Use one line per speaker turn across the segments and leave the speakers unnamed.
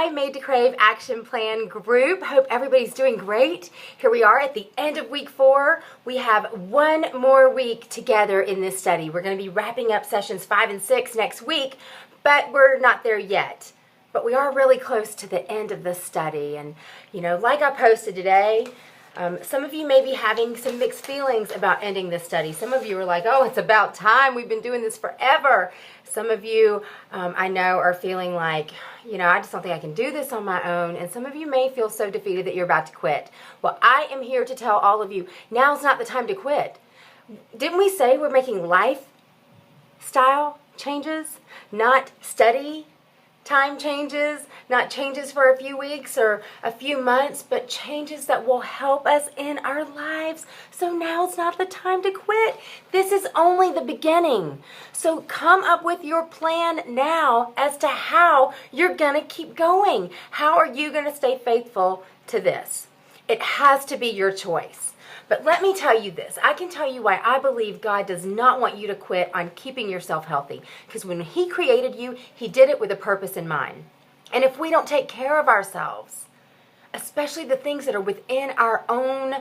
Hi, Made to Crave Action Plan group. Hope everybody's doing great. Here we are at the end of week 4. We have one more week together in this study. We're going to be wrapping up sessions 5 and 6 next week, but we're not there yet. But we are really close to the end of the study. And, like I posted today, some of you may be having some mixed feelings about ending this study. Some of you are like, oh, it's about time. We've been doing this forever. Some of you, I know, are feeling like, I just don't think I can do this on my own. And some of you may feel so defeated that you're about to quit. Well, I am here to tell all of you, now's not the time to quit. Didn't we say we're making lifestyle changes, not study time changes, not changes for a few weeks or a few months, but changes that will help us in our lives. So now's not the time to quit. This is only the beginning. So come up with your plan now as to how you're going to keep going. How are you going to stay faithful to this? It has to be your choice. But let me tell you this. I can tell you why I believe God does not want you to quit on keeping yourself healthy. Because when He created you, He did it with a purpose in mind. And if we don't take care of ourselves, especially the things that are within our own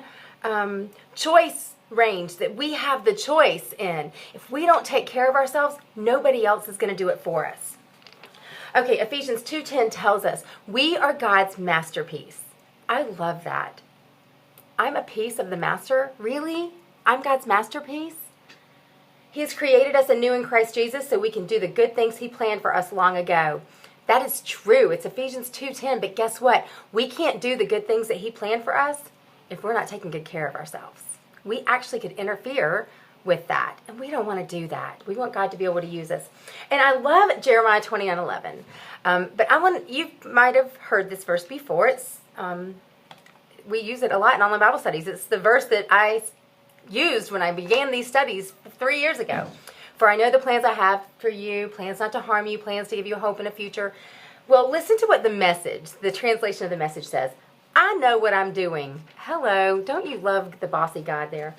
choice range, that we have the choice in, if we don't take care of ourselves, nobody else is going to do it for us. Okay, Ephesians 2:10 tells us we are God's masterpiece. I love that. I'm a piece of the master? Really? I'm God's masterpiece? He has created us anew in Christ Jesus so we can do the good things He planned for us long ago. That is true. It's Ephesians 2:10, but guess what? We can't do the good things that He planned for us if we're not taking good care of ourselves. We actually could interfere with that, and we don't want to do that. We want God to be able to use us. And I love Jeremiah 29:11. But you might have heard this verse before. We use it a lot in online Bible studies. It's the verse that I used when I began these studies 3 years ago. For I know the plans I have for you, plans not to harm you, plans to give you hope in a future. Well, listen to what the translation of the message says. I know what I'm doing. Hello, don't you love the bossy God there?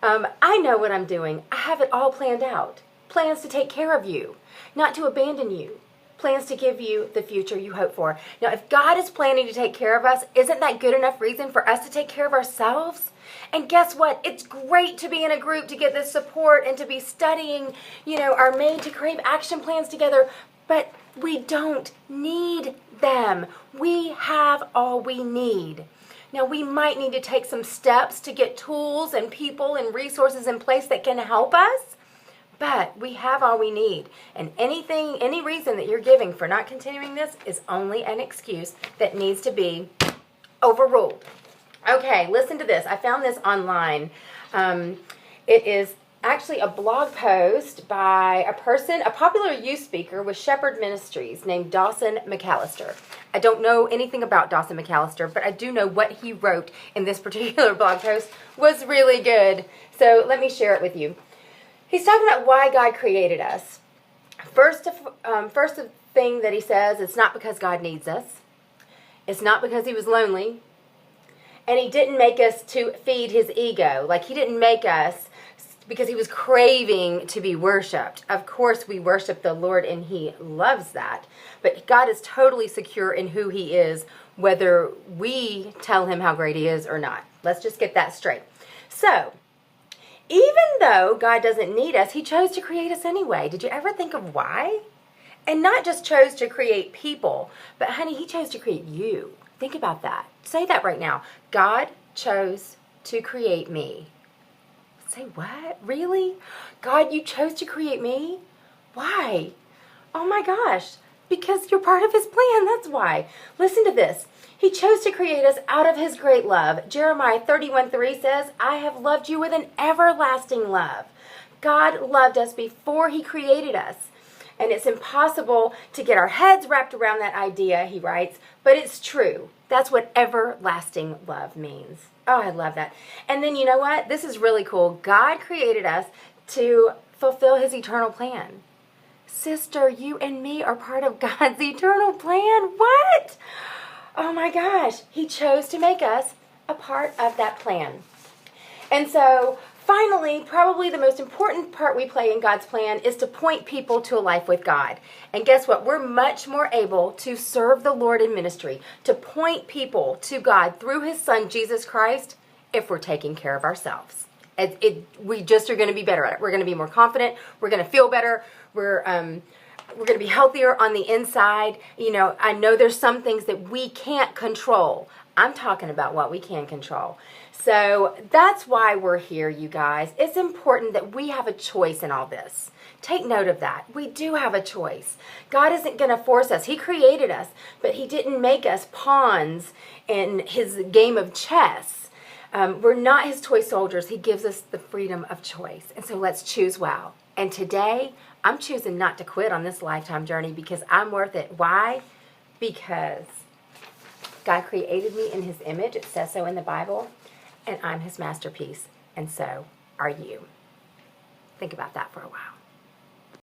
I know what I'm doing. I have it all planned out. Plans to take care of you, not to abandon you. Plans to give you the future you hope for. Now, if God is planning to take care of us, isn't that good enough reason for us to take care of ourselves? And guess what? It's great to be in a group to get this support and to be studying, our Made to Crave action plans together, but we don't need them. We have all we need. Now, we might need to take some steps to get tools and people and resources in place that can help us. But we have all we need. And any reason that you're giving for not continuing this is only an excuse that needs to be overruled. Okay, listen to this. I found this online. It is actually a blog post by a popular youth speaker with Shepherd Ministries named Dawson McAllister. I don't know anything about Dawson McAllister, but I do know what he wrote in this particular blog post was really good. So let me share it with you. He's talking about why God created us. First thing that he says, it's not because God needs us. It's not because He was lonely. And He didn't make us to feed His ego. Like He didn't make us because He was craving to be worshipped. Of course, we worship the Lord and He loves that. But God is totally secure in who He is, whether we tell Him how great He is or not. Let's just get that straight. So, even though God doesn't need us, He chose to create us anyway. Did you ever think of why? And not just chose to create people, but honey, He chose to create you. Think about that. Say that right now. God chose to create me. Say what? Really? God, you chose to create me? Why? Oh my gosh. Because you're part of His plan. That's why. Listen to this. He chose to create us out of His great love. Jeremiah 31:3 says, I have loved you with an everlasting love. God loved us before He created us. And it's impossible to get our heads wrapped around that idea, he writes, but it's true. That's what everlasting love means. Oh, I love that. And then you know what? This is really cool. God created us to fulfill His eternal plan. Sister, you and me are part of God's eternal plan. What? Oh my gosh. He chose to make us a part of that plan. And so Finally, probably the most important part we play in God's plan is to point people to a life with God. And guess what? We're much more able to serve the Lord in ministry, to point people to God through His Son, Jesus Christ, if we're taking care of ourselves. We just are going to be better at it. We're going to be more confident. We're going to feel better. We're going to be healthier on the inside. You know, I know there's some things that we can't control. I'm talking about what we can control. So that's why we're here, you guys. It's important that we have a choice in all this. Take note of that. We do have a choice. God isn't going to force us. He created us, but He didn't make us pawns in His game of chess. We're not His toy soldiers. He gives us the freedom of choice. And so let's choose well. And today, I'm choosing not to quit on this lifetime journey because I'm worth it. Why? Because God created me in His image. It says so in the Bible. And I'm His masterpiece. And so are you. Think about that for a while.